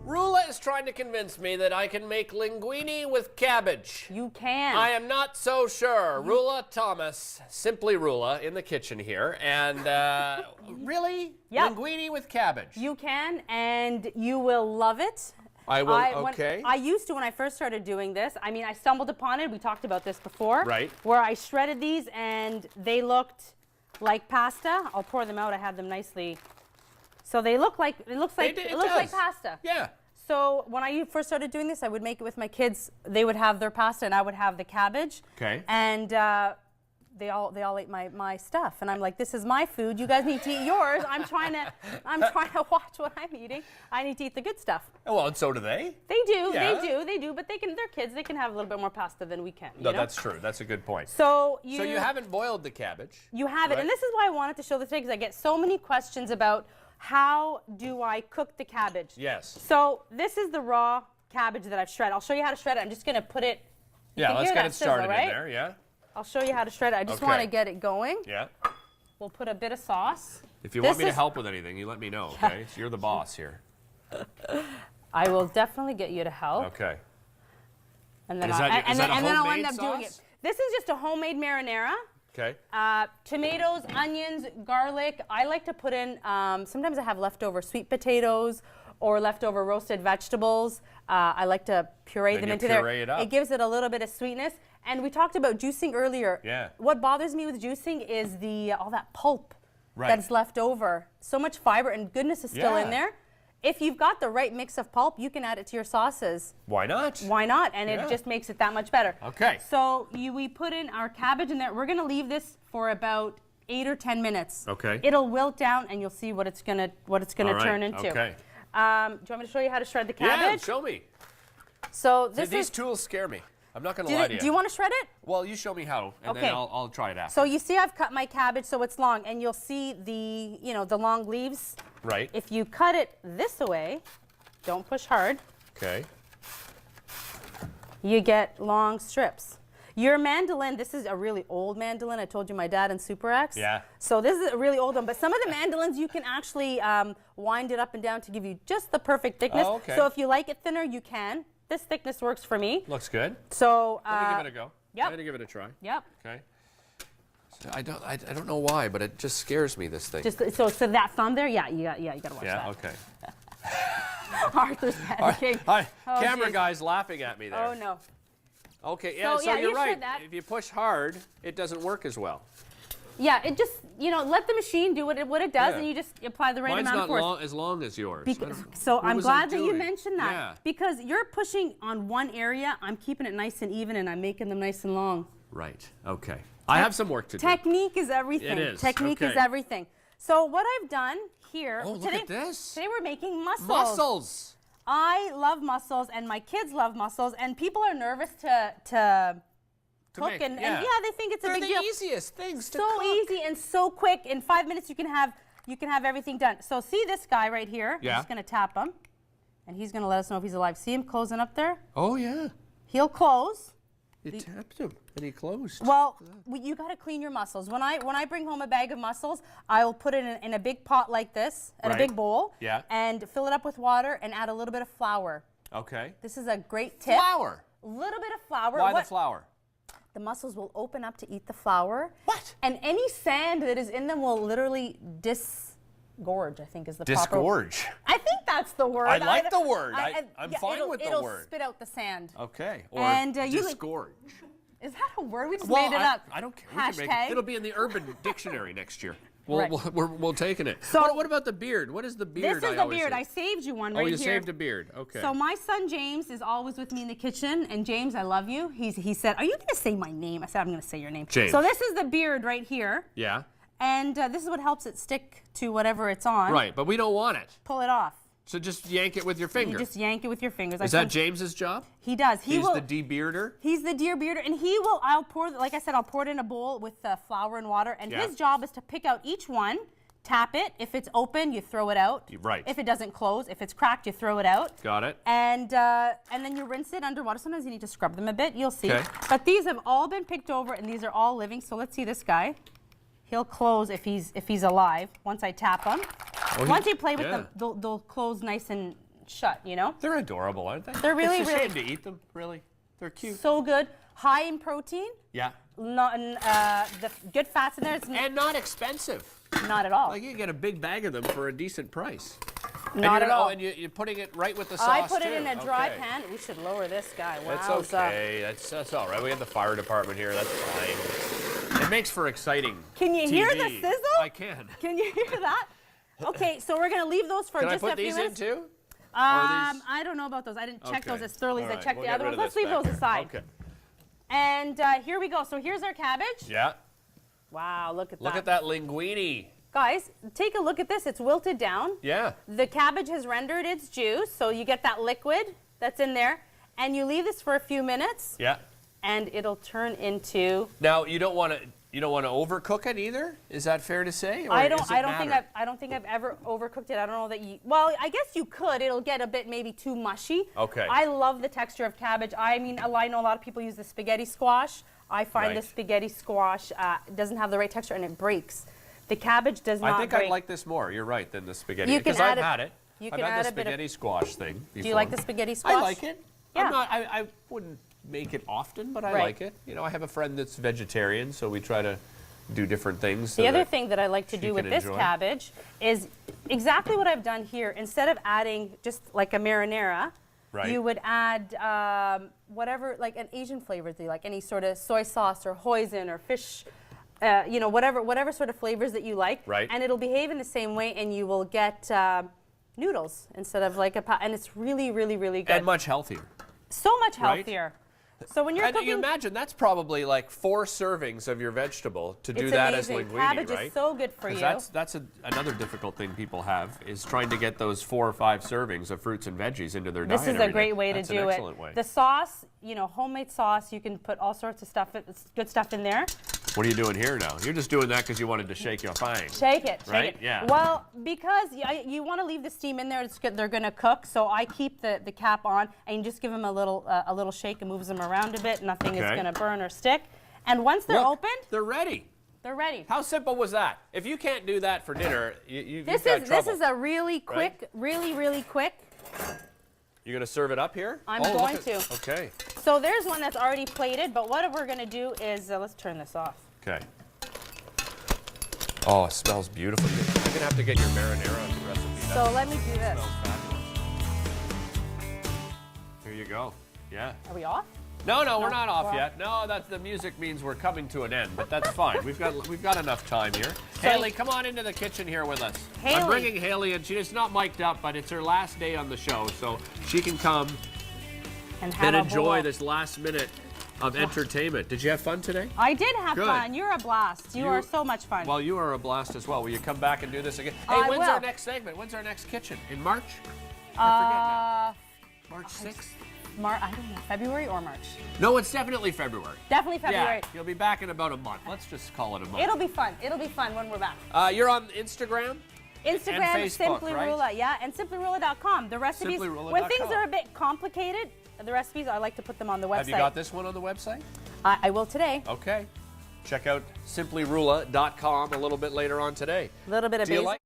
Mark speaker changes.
Speaker 1: Roula is trying to convince me that I can make linguine with cabbage.
Speaker 2: You can.
Speaker 1: I am not so sure. Roula Thomas, simply Roula, in the kitchen here. And really?
Speaker 2: Yep.
Speaker 1: Linguine with cabbage.
Speaker 2: You can, and you will love it.
Speaker 1: I will, okay.
Speaker 2: I used to when I first started doing this. I mean, I stumbled upon it. We talked about this before.
Speaker 1: Right.
Speaker 2: Where I shredded these, and they looked like pasta. I'll pour them out. I had them nicely. So they look like, it looks like pasta.
Speaker 1: Yeah.
Speaker 2: So when I first started doing this, I would make it with my kids. They would have their pasta, and I would have the cabbage.
Speaker 1: Okay.
Speaker 2: And they all ate my stuff, and I'm like, this is my food. You guys need to eat yours. I'm trying to watch what I'm eating. I need to eat the good stuff.
Speaker 1: Oh, well, and so do they.
Speaker 2: They do.
Speaker 1: Yeah.
Speaker 2: They do. But they're kids. They can have a little bit more pasta than we can.
Speaker 1: No,
Speaker 2: you know?
Speaker 1: that's true. That's a good point.
Speaker 2: So
Speaker 1: you haven't boiled the cabbage.
Speaker 2: You have it,
Speaker 1: right?
Speaker 2: and this is why I wanted to show this today, because I get so many questions about how do I cook the cabbage.
Speaker 1: Yes.
Speaker 2: So this is the raw cabbage that I've shredded. I'll show you how to shred it. I'm just going to put it.
Speaker 1: Yeah, let's get it started
Speaker 2: right?
Speaker 1: in there. Yeah.
Speaker 2: I'll show you how to shred it. I just want to get it going.
Speaker 1: Yeah.
Speaker 2: We'll put a bit of sauce.
Speaker 1: If you want me to help with anything, you let me know, okay? So you're the boss here.
Speaker 2: I will definitely get you to help.
Speaker 1: Okay.
Speaker 2: And then,
Speaker 1: Is that
Speaker 2: I'll end up
Speaker 1: sauce?
Speaker 2: doing it. This is just a homemade marinara.
Speaker 1: Okay.
Speaker 2: Tomatoes, onions, garlic. I like to put in, sometimes I have leftover sweet potatoes or leftover roasted vegetables. I like to puree them into there. It gives it a little bit of sweetness. And we talked about juicing earlier.
Speaker 1: Yeah.
Speaker 2: What bothers me with juicing is all that pulp that's left over. So much fiber and goodness is still in there. If you've got the right mix of pulp, you can add it to your sauces.
Speaker 1: Why not?
Speaker 2: Why not? And it just makes it that much better.
Speaker 1: Okay.
Speaker 2: So we put in our cabbage in there. We're going to leave this for about 8 or 10 minutes.
Speaker 1: Okay.
Speaker 2: It'll wilt down, and you'll see what it's gonna turn into.
Speaker 1: Okay.
Speaker 2: Do you want me to show you how to shred the cabbage?
Speaker 1: Yeah, show me.
Speaker 2: So
Speaker 1: these tools scare me. I'm not going to lie to you.
Speaker 2: Do you want to shred it?
Speaker 1: Well, you show me how, and then I'll try it after.
Speaker 2: So you see I've cut my cabbage so it's long, and you'll see the long leaves.
Speaker 1: Right.
Speaker 2: If you cut it this way, don't push hard.
Speaker 1: Okay.
Speaker 2: You get long strips. Your mandolin, this is a really old mandolin. I told you my dad in Super X.
Speaker 1: Yeah.
Speaker 2: So this is a really old one, but some of the mandolins you can actually wind it up and down to give you just the perfect thickness.
Speaker 1: Oh, okay.
Speaker 2: So if you like it thinner, you can. This thickness works for me.
Speaker 1: Looks good.
Speaker 2: So
Speaker 1: let me give it a go.
Speaker 2: Yep.
Speaker 1: I'm going to give it a try.
Speaker 2: Yep.
Speaker 1: Okay. So I don't know why, but it just scares me, this thing.
Speaker 2: So that thumb there, you got to watch that.
Speaker 1: Yeah, okay.
Speaker 2: Arthur's panicking.
Speaker 1: Hi, camera guy's laughing at me there.
Speaker 2: Oh no.
Speaker 1: Okay, yeah, so you're right.
Speaker 2: That.
Speaker 1: If you push hard, it doesn't work as well.
Speaker 2: Yeah, it just, let the machine do what it does, and you just apply the right amount of force.
Speaker 1: Mine's not as long as yours.
Speaker 2: So I'm glad that you mentioned that.
Speaker 1: Yeah.
Speaker 2: Because you're pushing on one area, I'm keeping it nice and even, and I'm making them nice and long.
Speaker 1: Right, okay. I have some work to do.
Speaker 2: Technique is everything.
Speaker 1: It is.
Speaker 2: Technique is everything. So what I've done here,
Speaker 1: look at this.
Speaker 2: Today we're making mussels.
Speaker 1: Mussels.
Speaker 2: I love mussels, and my kids love mussels, and people are nervous to cook, and they think it's a big deal.
Speaker 1: They're the easiest things to cook.
Speaker 2: So easy and so quick. In 5 minutes, you can have everything done. So see this guy right here?
Speaker 1: Yeah.
Speaker 2: I'm just going to tap him, and he's going to let us know if he's alive. See him closing up there?
Speaker 1: Oh yeah.
Speaker 2: He'll close.
Speaker 1: You tapped him, and he closed.
Speaker 2: Well, you got to clean your mussels. When I bring home a bag of mussels, I'll put it in a big pot like this, in a big bowl, and fill it up with water and add a little bit of flour.
Speaker 1: Okay.
Speaker 2: This is a great tip.
Speaker 1: Flour.
Speaker 2: A little bit of flour.
Speaker 1: Why the flour?
Speaker 2: The mussels will open up to eat the flour.
Speaker 1: What?
Speaker 2: And any sand that is in them will literally disgorge, I think is the proper word.
Speaker 1: Disgorge.
Speaker 2: I think that's the word.
Speaker 1: I like the word. I'm fine with the word.
Speaker 2: It'll spit out the sand.
Speaker 1: Okay. Or disgorge.
Speaker 2: Is that a word? We just made it up.
Speaker 1: I don't care.
Speaker 2: Hashtag.
Speaker 1: It'll be in the Urban Dictionary next year.
Speaker 2: Right.
Speaker 1: We're taking it.
Speaker 2: So
Speaker 1: what about the beard? What is the beard?
Speaker 2: This is the beard. I saved you one right here.
Speaker 1: Oh, you saved a beard. Okay.
Speaker 2: So my son James is always with me in the kitchen, and James, I love you. He said, "Are you going to say my name?" I said, "I'm going to say your name."
Speaker 1: James.
Speaker 2: So this is the beard right here.
Speaker 1: Yeah.
Speaker 2: And this is what helps it stick to whatever it's on.
Speaker 1: Right, but we don't want it.
Speaker 2: Pull it off.
Speaker 1: So just yank it with your finger.
Speaker 2: You just yank it with your fingers.
Speaker 1: Is that James's job?
Speaker 2: He does.
Speaker 1: He's the debearder?
Speaker 2: He's the debearder, and he will, I'll pour it in a bowl with flour and water, and his job is to pick out each one, tap it. If it's open, you throw it out.
Speaker 1: Right.
Speaker 2: If it doesn't close, if it's cracked, you throw it out.
Speaker 1: Got it.
Speaker 2: And then you rinse it under water. Sometimes you need to scrub them a bit. You'll see.
Speaker 1: Okay.
Speaker 2: But these have all been picked over, and these are all living. So let's see this guy. He'll close if he's alive once I tap him. Once you play with them, they'll close nice and shut, you know?
Speaker 1: They're adorable, aren't they?
Speaker 2: They're really,
Speaker 1: it's a
Speaker 2: really
Speaker 1: shame to eat them, really. They're cute.
Speaker 2: So good. High in protein.
Speaker 1: Yeah.
Speaker 2: Not, the good fats in there. It's
Speaker 1: and not expensive.
Speaker 2: Not at all.
Speaker 1: Like you can get a big bag of them for a decent price.
Speaker 2: Not at all.
Speaker 1: Oh, and you're putting it right with the sauce,
Speaker 2: I put it
Speaker 1: too.
Speaker 2: in a dry pan. We should lower this guy. Wow.
Speaker 1: That's okay. That's all right. We have the fire department here. That's fine. It makes for exciting
Speaker 2: Can you
Speaker 1: TV.
Speaker 2: hear the sizzle?
Speaker 1: I can.
Speaker 2: Can you hear that? Okay, so we're going to leave those for
Speaker 1: Can
Speaker 2: just
Speaker 1: I
Speaker 2: a
Speaker 1: put
Speaker 2: few
Speaker 1: these
Speaker 2: minutes.
Speaker 1: in too?
Speaker 2: I don't know about those. I didn't check
Speaker 1: Okay.
Speaker 2: those as thoroughly as I
Speaker 1: All right,
Speaker 2: checked
Speaker 1: we'll
Speaker 2: the
Speaker 1: get
Speaker 2: other
Speaker 1: rid
Speaker 2: ones.
Speaker 1: of
Speaker 2: Let's
Speaker 1: this
Speaker 2: leave those
Speaker 1: back
Speaker 2: aside.
Speaker 1: here. Okay.
Speaker 2: And here we go. So here's our cabbage.
Speaker 1: Yeah.
Speaker 2: Wow, look at that.
Speaker 1: Look at that linguine.
Speaker 2: Guys, take a look at this. It's wilted down.
Speaker 1: Yeah.
Speaker 2: The cabbage has rendered its juice, so you get that liquid that's in there. And you leave this for a few minutes.
Speaker 1: Yeah.
Speaker 2: And it'll turn into...
Speaker 1: Now, you don't want to overcook it either? Is that fair to say? Or
Speaker 2: I
Speaker 1: does it matter?
Speaker 2: don't think I've ever overcooked it. I don't know that you... Well, I guess you could. It'll get a bit maybe too mushy.
Speaker 1: Okay.
Speaker 2: I love the texture of cabbage. I mean, I know a lot of people use the spaghetti squash. I find
Speaker 1: Right.
Speaker 2: the spaghetti squash doesn't have the right texture and it breaks. The cabbage does not
Speaker 1: I think
Speaker 2: break.
Speaker 1: I like this more. You're right, than the spaghetti.
Speaker 2: You can
Speaker 1: Because I've
Speaker 2: add
Speaker 1: had it.
Speaker 2: you
Speaker 1: I've
Speaker 2: can
Speaker 1: had
Speaker 2: add
Speaker 1: the
Speaker 2: a bit of-
Speaker 1: spaghetti squash thing before.
Speaker 2: Do you like the spaghetti squash?
Speaker 1: I like it.
Speaker 2: Yeah.
Speaker 1: I wouldn't make it often, but I
Speaker 2: Right.
Speaker 1: like it. You know, I have a friend that's vegetarian, so we try to do different things.
Speaker 2: The other thing that I like to
Speaker 1: she
Speaker 2: do with
Speaker 1: can
Speaker 2: this
Speaker 1: enjoy.
Speaker 2: cabbage is exactly what I've done here. Instead of adding just like a marinara,
Speaker 1: Right.
Speaker 2: you would add whatever, like an Asian flavor that you like, any sort of soy sauce or hoisin or fish, you know, whatever sort of flavors that you like.
Speaker 1: Right.
Speaker 2: And it'll behave in the same way, and you will get noodles instead of like and it's really, really, really good.
Speaker 1: And much healthier.
Speaker 2: So much
Speaker 1: Right?
Speaker 2: healthier. So when you're
Speaker 1: And
Speaker 2: cooking,
Speaker 1: you imagine that's probably like 4 servings of your vegetable to do
Speaker 2: it's
Speaker 1: that
Speaker 2: amazing.
Speaker 1: as linguine,
Speaker 2: Cabbage
Speaker 1: right?
Speaker 2: is so good for
Speaker 1: 'Cause
Speaker 2: you.
Speaker 1: That's another difficult thing people have is trying to get those 4 or 5 servings of fruits and veggies into their diet.
Speaker 2: This is
Speaker 1: every
Speaker 2: a great
Speaker 1: day.
Speaker 2: way
Speaker 1: That's
Speaker 2: to do
Speaker 1: an
Speaker 2: it.
Speaker 1: excellent way.
Speaker 2: The sauce, you know, homemade sauce, you can put all sorts of stuff, good stuff in there.
Speaker 1: What are you doing here now? You're just doing that because you wanted to shake your fine.
Speaker 2: Shake it, shake
Speaker 1: Right?
Speaker 2: it.
Speaker 1: Yeah.
Speaker 2: Well, because you want to leave the steam in there, it's good, they're going to cook, so I keep the cap on and you just give them a little shake and moves them around a bit. Nothing is
Speaker 1: Okay.
Speaker 2: going to burn or stick. And once they're
Speaker 1: Look,
Speaker 2: opened,
Speaker 1: they're ready.
Speaker 2: they're ready.
Speaker 1: How simple was that? If you can't do that for dinner, you've
Speaker 2: This
Speaker 1: got trouble.
Speaker 2: is a really quick, really quick.
Speaker 1: You're going to serve it up here?
Speaker 2: I'm
Speaker 1: look
Speaker 2: going
Speaker 1: at-
Speaker 2: to.
Speaker 1: Okay.
Speaker 2: So there's one that's already plated, but what we're going to do is, let's turn this off.
Speaker 1: Okay. Oh, it smells beautiful. You're going to have to get your marinara recipe.
Speaker 2: So let me do this.
Speaker 1: Smells fabulous. Here you go. Yeah.
Speaker 2: Are we off?
Speaker 1: No, we're not off
Speaker 2: we're
Speaker 1: yet. No, that's the music means we're coming to an end, but that's fine. We've got enough time here.
Speaker 2: So-
Speaker 1: Haley, come on into the kitchen here with us. I'm
Speaker 2: Haley.
Speaker 1: bringing Haley, and she's not mic'd up, but it's her last day on the show, so she can come
Speaker 2: And have
Speaker 1: and
Speaker 2: a
Speaker 1: enjoy
Speaker 2: bowl.
Speaker 1: this last minute of entertainment. Did you have fun today?
Speaker 2: I did have
Speaker 1: Good.
Speaker 2: fun. You're a blast. You are so much fun.
Speaker 1: Well, you are a blast as well. Will you come back and do this again? Hey,
Speaker 2: I
Speaker 1: when's
Speaker 2: will.
Speaker 1: our next segment? When's our next kitchen? In March? I forget now. March 6th?
Speaker 2: I don't know, February or March?
Speaker 1: No, it's definitely February.
Speaker 2: Definitely February.
Speaker 1: Yeah, you'll be back in about a month. Let's just call it a month.
Speaker 2: It'll be fun. It'll be fun when we're back.
Speaker 1: You're on Instagram?
Speaker 2: Instagram,
Speaker 1: Facebook,
Speaker 2: Simply
Speaker 1: right?
Speaker 2: Roula, yeah, and simplyroula.com. The recipes, when things
Speaker 1: Simplyroula.com.
Speaker 2: are a bit complicated, the recipes, I like to put them on the website.
Speaker 1: Have you got this one on the website?
Speaker 2: I will today.
Speaker 1: Okay. Check out simplyroula.com a little bit later on today.
Speaker 2: A little bit of
Speaker 1: Do you
Speaker 2: basil.
Speaker 1: like